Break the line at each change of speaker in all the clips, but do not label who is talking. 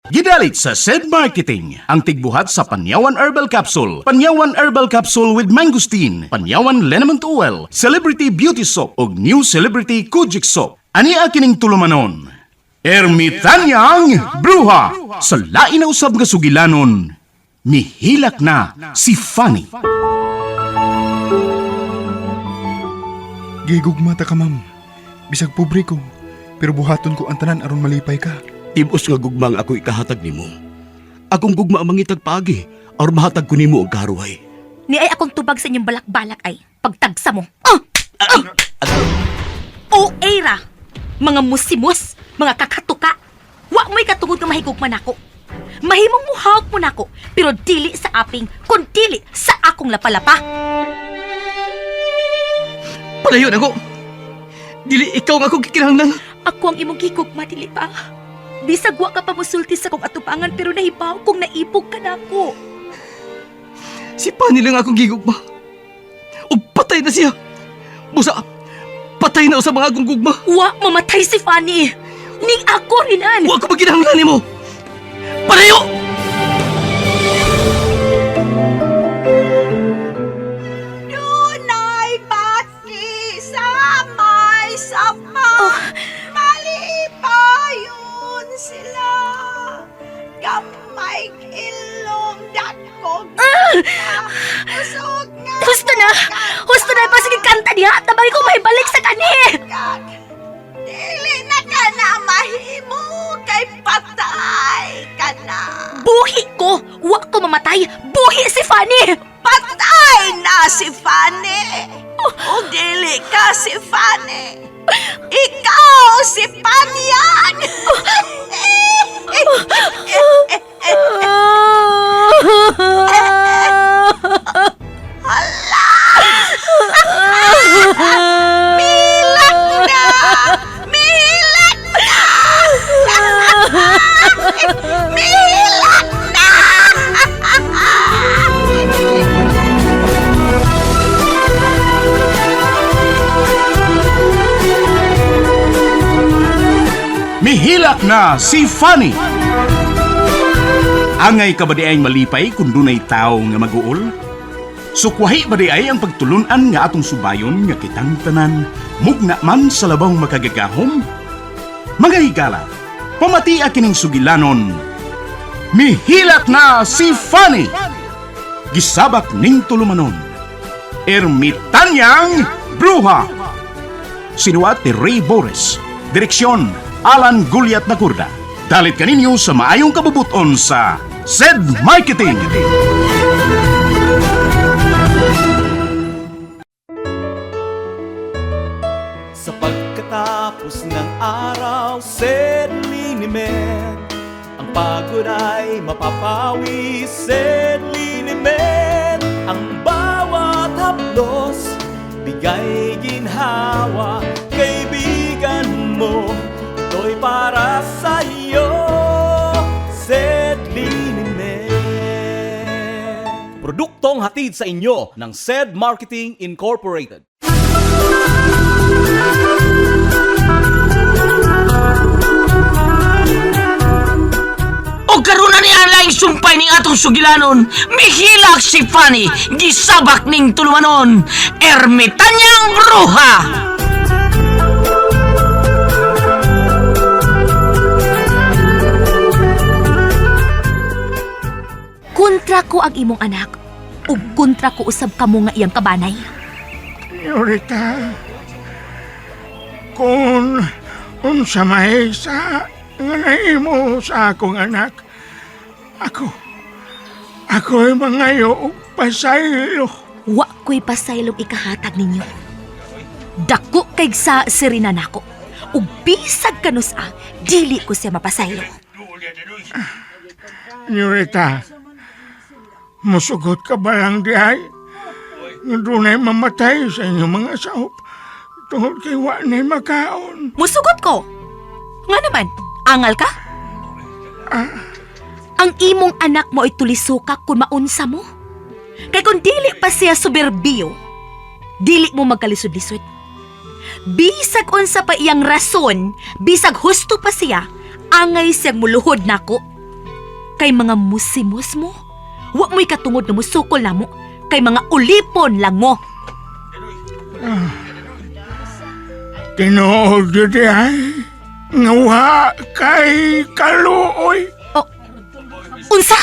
Gidalit sa SED Marketing, ang tigbuhat sa Panyawan Herbal Capsule, Panyawan Herbal Capsule with Mangosteen, Panyawan Liniment Oil, Celebrity Beauty Soap, ug New Celebrity Kojic Soap. Ani akining tulumanon. Ermitanyang Bruha! Sa lain na usab nga sugilanon, mihilak na si Fanny.
Gigugmata ka, ma'am. Bisag pobre ko, pero buhaton ko ang tanan aron malipay ka.
Tibos nga gugmang ako ikahatag nimo. Akong gugma ang mangitag pagi, or mahatag ko nimo og karuhay.
Ni ay akong tubag sa inyong balak-balak ay pagtagsa mo. O era! Mga musimos, mga kakatuka. Wa mo'y katungod nga mahigugman ako. Mahimong muhawak mo nako, pero dili sa aping, kun dili sa akong lapalapa.
Palayon ako! Dili ikaw nga akong kikinahanglan.
Ako ang imong gigugma, dili pa. Bisag wa ka pa musulti sa kong atubangan, pero nahibaw kong naipog ka na ako.
Si Pani lang akong gigugma. O patay na siya. Busa, patay na sa mga akong gugma.
Wa mamatay si Fanny. Ning ako rin an.
Wa ko maginahanglan mo. Palayo!
Dunay bati sa may sapa. Malipayon sila. Gamay ilong dakog. Usog nga.
Husto na! Husto na! Pasig kanta niya! Tabay ko mahibalik sa kani!
Dili na ka na mahimo kay patay ka na.
Buhi ko! Wa ko mamatay! Buhi si Fanny!
Patay na si Fanny. O dili ka si Fanny. Ikaw si Panyan. Hala! Milak na! Milak na! Milak na!
Mihilak na si Fanny. Angay ka ba di ay malipay kung dunay tao nga mag-uol? Sukwahi ba di ay ang pagtulunan nga atong subayon nga kitang tanan, mugna man sa labang makagagahom? Mga higala, pamati akining sugilanon, mihilak na si Fanny! Gisabak ning tulumanon, Ermitanyang Bruha! Sinuat ni Ray Boris, direksyon Alan Gulyat Nagurda. Dalit kaninyo sa maayong kabubuton sa SED Marketing.
Sa pagkatapos ng araw, SED Liniment. Ang pagod ay mapapawi, SED Liniment. Ang bawat haplos, bigay ginhawa. Kaibigan mo, ito'y para sa iyo, SED Liniment. Produktong hatid sa inyo ng SED Marketing Incorporated.
O karon na ni Alain sumpay ning atong sugilanon, mihilak si Fanny, gisabak ning tulumanon, Ermitanyang Bruha!
Kontra ko ang imong anak, ug kontra ko usab kamo nga iyang kabanay.
Yorita, kung unsa may sa nga naimo sa akong anak, ako'y mangayo og pasaylo.
Wa ko'y pasaylong ikahatag ninyo. Dako kay sa sirina nako, ug bisag kanus dili ko siya mapasaylo.
Yorita, musugot ka ba lang di ay? Doon ay mamatay sa inyong mga sahop tungod kay wa na'y makaon.
Musugot ko! Nga naman, angal ka? Ang imong anak mo ay tulisukak kung maunsa mo. Kay kung dili pa siya suberbiyo, dili mo magkalisod-lisod. Bisag unsa pa iyang rason, bisag husto pa siya, angay siyang muluhod nako. Kay mga musimos mo, wa mo'y katungod na musukol na mo, kay mga ulipon lang mo.
Tinuod yun ay nga wa kay kaluoy.
Oh, unsa?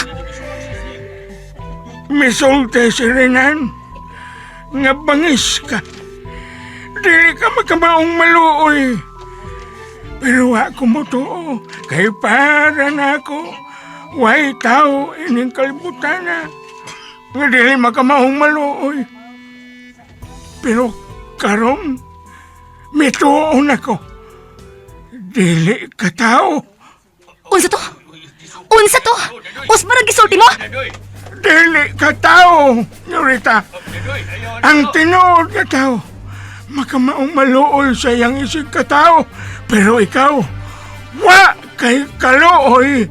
Misulti si Renan nga bangis ka. Dili ka magkamaong maluoy. Pero wa ko mo to, kay para na ako. Way tao ining kalibutan na. Nga dili magkamaong maluoy. Pero karon, mituon ako. Dili ka tao.
Unsa to? Unsa to? Usmara gisulti mo?
Dili ka tao, Norita. Ang tinuod ka tao. Makamaong maluoy sa iyang isig ka tao. Pero ikaw, wa kay kaluoy.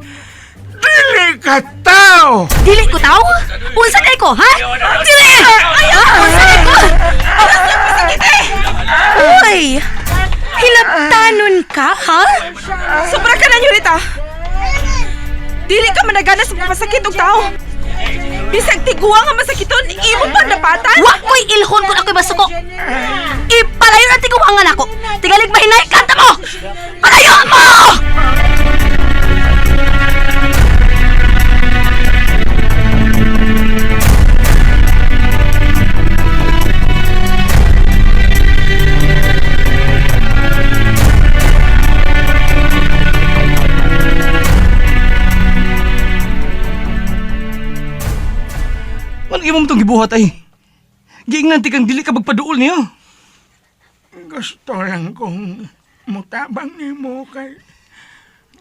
Dili ka tao.
Dili ko tao? Unsa kay ko, ha? Dili! Unsa kay ko? Uy! Hilabtanon ka, ha?
Sobra ka na, Yurita. Dili ka managana sa masakit og tao. Bisag tiguwa nga masakiton, imo pa napatan.
Wa ko'y ilhon kung ako'y masuko. Ipalayo na tiguangan ako. Tigalig mahinay, kanta mo! Palayo mo!
Anong imo mo itong gibuhat ay? Giingnan ti kang dili ka magpaduol niyo.
Gusto lang kong mutabang ni mo kay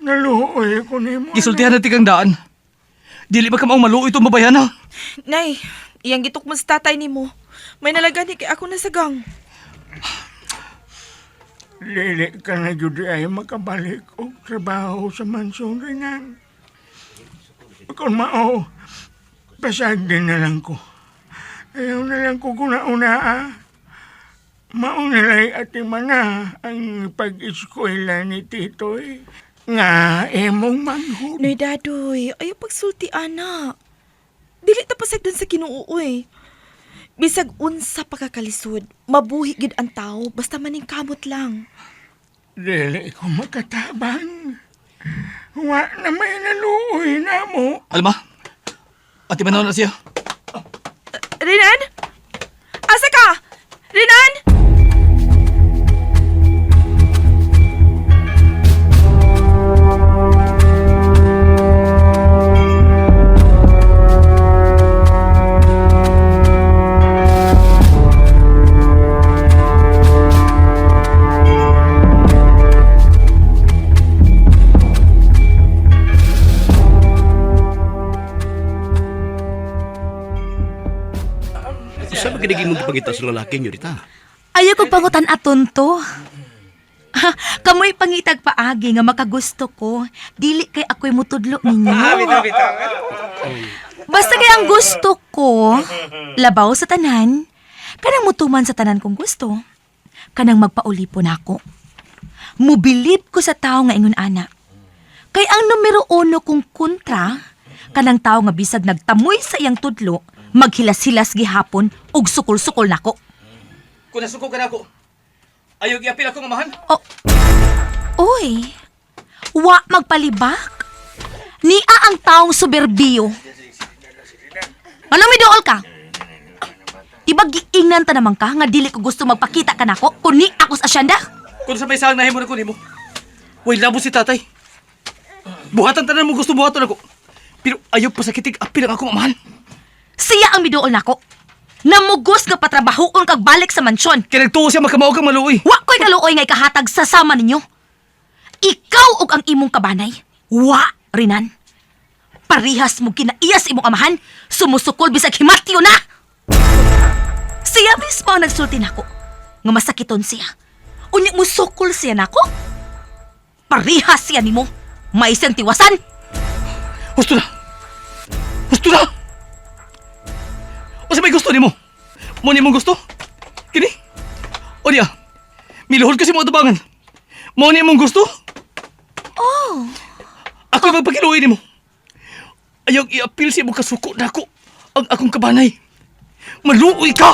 naluoy ko ni mo.
Gisultihan na ti kang daan. Dili ba ka maong maluoy itong babayan ha?
Nay, iyang gitukman sa tatay nimo. May nalagani kay ako na sa gang.
Lili ka na jud ay makabalik og trabaho sa mansyon Renan. Kung mao, pasag din na lang ko. Ayaw na lang ko kuna-una. Maunalay at imana ang pag-eskwela ni Titoy. Nga emong manghud.
Nay dadoy, ayaw pagsulti ana. Dili ta pasagdan sa Kinuuy. Bisag unsa pa kakalisod, mabuhi gid ang tao basta maning kamot lang.
Dili ko makatabang. Wa na may naluoy na mo.
Alam ma, ati manaw na siya.
Renan? Asa ka? Renan?
Saan ba kiniging mong ipangita sa lalaki nyo rita?
Ayaw kong pangutan aton to. Kamoy pangitag paagi nga makagusto ko. Dili kay ako'y mutudlo ninyo. Basta kay ang gusto ko, labaw sa tanan, kanang mutuman sa tanan kong gusto, kanang magpaulipon ako. Mubilip ko sa tao nga ingon ana. Kay ang numero 1 kong kontra, kanang tao nga bisag nagtamoy sa iyang tudlo, maghilas-hilas gihapon ug sukol-sukol nako.
Kung nasuko ka na ako, ayaw giapil ako nga mahal.
Oh. Oy. Wa magpalibak. Nia ang taong suberbiyo. Ano mi dool ka? Diba giingnan ta naman ka nga dili ko gusto magpakita ka nako kun ni ako sa asyenda?
Kung sa may sahang nahimo na ko nimo. Way labo si tatay. Buhatan tanan mo gusto buhaton ako. Pero ayaw pasakitig apil ang ako nga mahal.
Siya ang miduol nako. Namugos nga patrabahoon kag balik sa mansyon.
Kaya nagtuo siya magkamao kang maluoy.
Wa ko'y kaluoy nga ikahatag sa sama ninyo. Ikaw og ang imong kabanay. Wa, Rinan. Parihas mo kinaiyas imong amahan. Sumusukol bisag himatyo na. Siya mismo ang nagsulti nako. Nga masakiton siya. Unya mo sukol siya nako. Parihas siya nimo. May isang tiwasan.
Gusto na. Gusto na. O sa may gusto ni mo? Mo ni mong gusto? Kini? O niya, miluhod kasi mo atubangan. Mo ni mong gusto?
Oh.
Ako magpakiluoy ni mo. Ayaw i-apil sa imong kasuko na ako ang akong kabanay. Maluoy ka!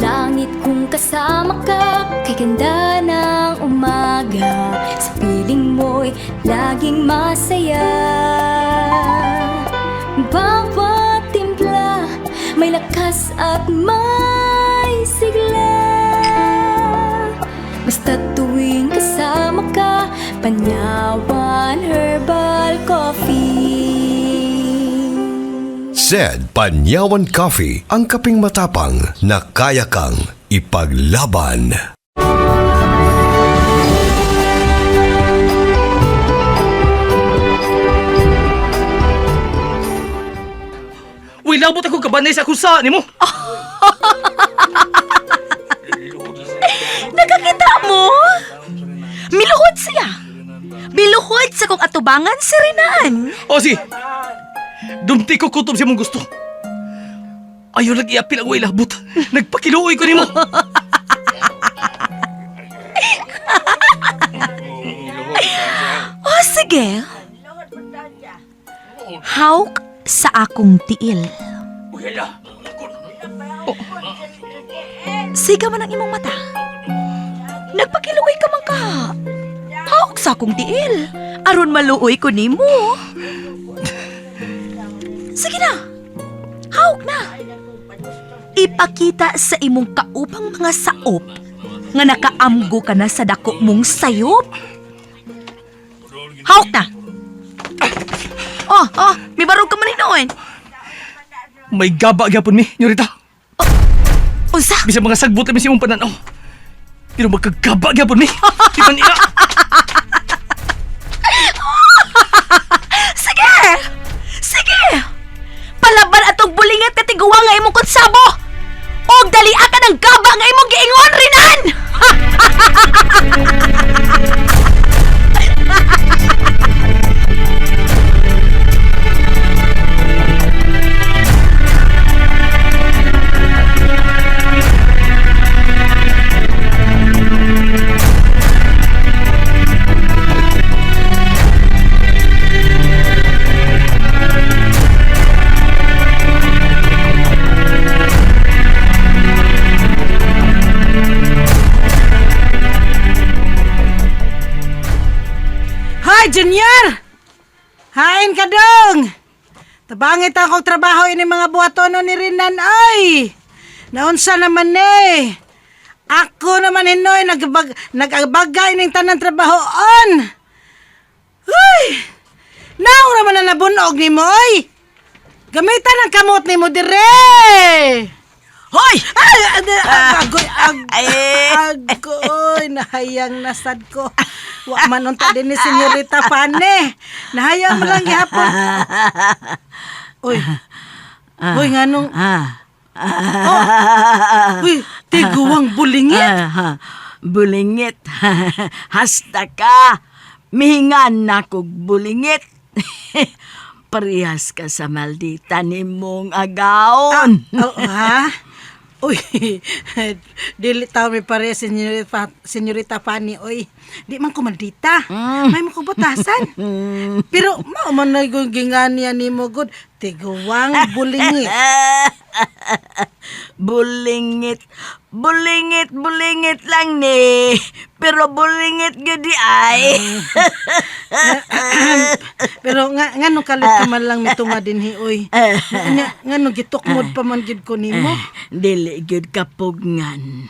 Langit kung kasama ka, kay ganda ng umaga. Sa piling mo'y laging masaya. Bawat timpla, may lakas at may sigla. Basta tuwing kasama ka, Panyawan Herbal Coffee.
Zed Panyawan Coffee, ang kaping matapang na kaya kang ipaglaban.
Uy, labot ako kabanay sa kusa ni mo.
Nakakita mo? Miluhod siya. Biluhod sa kong atubangan si Renan.
O si, dumti ko kutob siya mong gusto. Ayaw lagi apil ang labot. Nagpakiluoy ko ni mo.
O sige. Hawk sa akong tiil. Siga man ang imong mata. Nagpakiluoy ka man ka. Hawk sa akong tiil. Aron maluoy ko nimo. Sige na. Hawk na. Ipakita sa imong kaupang mga saop nga nakaamgo ka na sa dako mong sayop. Hawk na. Oh, may barog ka man hinoon.
May gaba gyapon mi, Nyorita.
Unsa?
Bisa mga sagbot na mi sa imong pananaw. Pero magkagaba gyapon mi. Di man ina.
Sige! Sige! Palaban atong bulingat na tiguwa nga imong konsabo! Og dali ka ng gaba nga imong giingon, Renan!
Hoy, Junior! Hain ka dong! Tabangit akong trabaho ini mga buhatono ni Renan, ay! Naunsa naman eh! Ako naman hinoy, nagabagay ning tanan trabahoon! Uy! Naong naman na nabunog ni mo, oy! Gamitan ang kamot ni mo dire!
Hoy!
Agoy, nahayang nasad ko. Wa man unta din ni Senyorita Pane. Nahayang mo lang gihapon. Uy, nganong... Uy, tiguwang bulingit.
Bulingit. Hasta ka. Mihingan na kog bulingit. Parehas ka sa maldita ni mong agaon.
Ha? Uy, dili tao may pare, Senyorita Fanny, oy. Di man ko maldita. May mo kong butasan. Pero, man na yung ginganya ni mo, good. Tiguwang bulingit.
Bulingit lang ni. Pero bulingit gudi ay.
Pero nga nung kalit ka man lang mitunga din hi, oy. Nga nung gitukmod pa man gid ko nimo.
Dili gud kapugngan.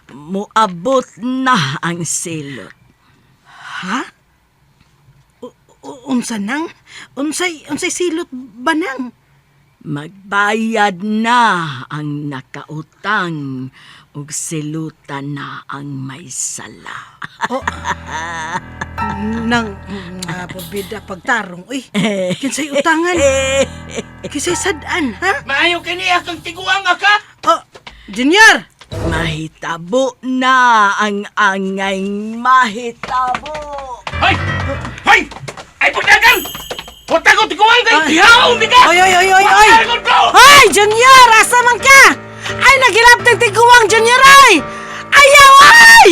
Muabot na ang silot.
Ha? Unsa nang? Unsay silot ba nang?
Magbayad na ang nakautang ug silutan na ang may sala.
Nang pabida pagtarong, uy. Kinsay utangan? Kinsay sadan, ha?
Maayo kini akong tiguang ka?
Oh, Junior!
Mahitabo na ang angay mahitabo.
Hoy! Hoy! Ay, pagdagan! Huwag ko tiguang kay Tihaw! Hindi ka!
Oy! Hoy, Junior! Asa man ka? Ay, nagilap ng tiguang, Junior, ay!
Ayaw ay!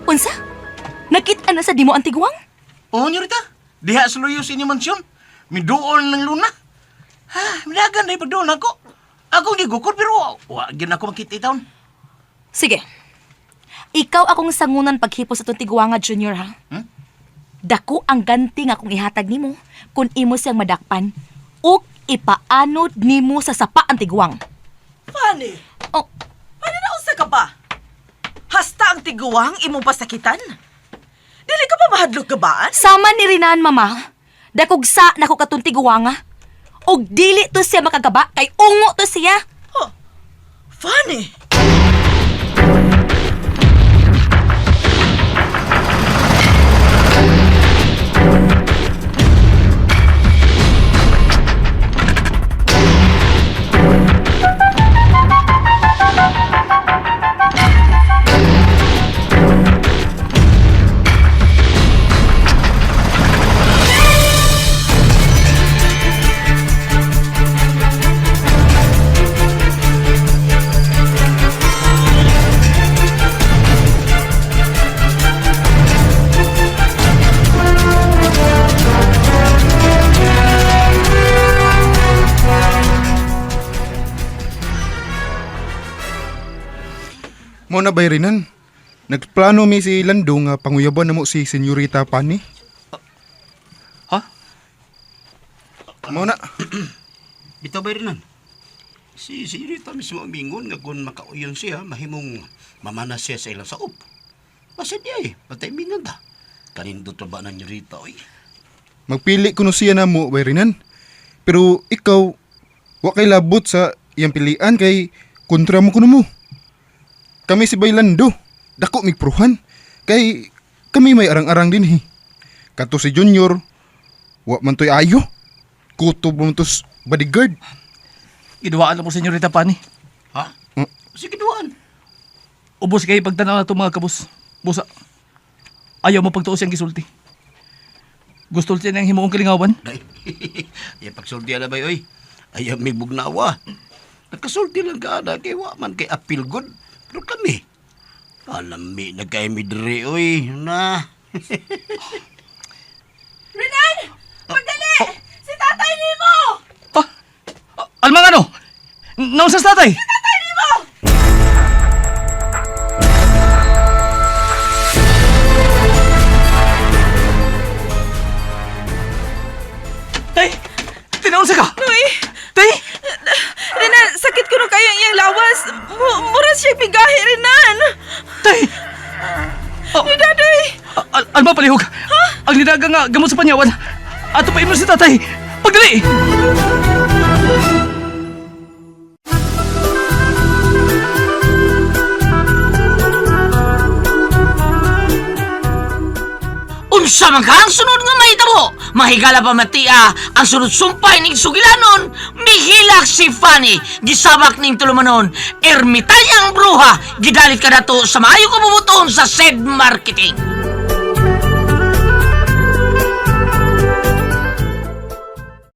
Unsa? Nakita na sa dimo ang tigwang?
Oo, Nyorita. Diha sa luyo sa inyong mansyon. Miduol ng luna. Ha, milagan na ipagdoon ako. Ako gigukod pero wag yun ako makita itaon.
Sige. Ikaw akong sangunan paghipo sa itong tigwanga, Junior, ha? Dako ang ganti nga akong ihatag nimo kung imo siyang madakpan o ipaanod nimo sa sapa ang tigwang.
Fanny,
Oh,
paano na usa ka ba? Hasta ang tiguwang imong pasakitan? Dili ka pa mahadlok ka ba?
sama ni Rinan, mama. Dakugsa na ko katong tigwanga. Og dili to siya makagaba kay ungo to siya.
Oh, Fanny!
Mo na bay rinan. Nagplano mi si Lando nga panguyaban na mo si Senyorita Pani.
Ha?
Mo na.
Bitaw ba rin Si Senyorita mismo ang mingon nga kung makauyon siya, mahimong mamana siya sa ilang saop. Basta di ay, patay mingan ta. Kanindo to ba ng Senyorita, oy?
Magpili kuno siya na mo bay rinan. Pero ikaw, wa kay labot sa iyang pilian kay kontra mo kuno mo. Kami si Baylando, dako migpruhan. Kay kami may arang-arang din hi. Kato si Junior, wa man to'y ayo. Kutob mo tos bodyguard.
Giduwaan na mo, Senyorita Pani.
Ha?
Hmm?
Sige duwan.
Ubos kayo pagtanaw na itong mga kabus. Busa. Ayaw mo pagtuos siyang gisulti. Gusto siya niyang himuong kilingawan.
Day, ay pagsulti ala ba, oy? Ayaw may bugnawa. Nakasulti lang ka na kay wa man kay appeal good. Pero kami, alami na kay midre, oy. Na.
Renan! Magdali! Si tatay ni mo!
Almang ano? Nausas tatay?
Tatay ni mo!
Tay! Tinaunsa ka?
Uy!
Tay!
Renan, sakit ko na kayo iyang lawas. Mura siya bigahe, Renan.
Tay!
Ni daday.
Alma palihog! Ang nidaga nga gamot sa panyawan. Ato pa imo si tatay! Pagdali!
Unsa man ka ang sunod nga mahitabo? Mahigala pa matia ang sunod sumpay ning sugilanon. Mihilak si Fanny, gisabak ning tulumanon. Ermitanyang bruha, gidalit ka dato sa maayo kabubuton sa SED Marketing.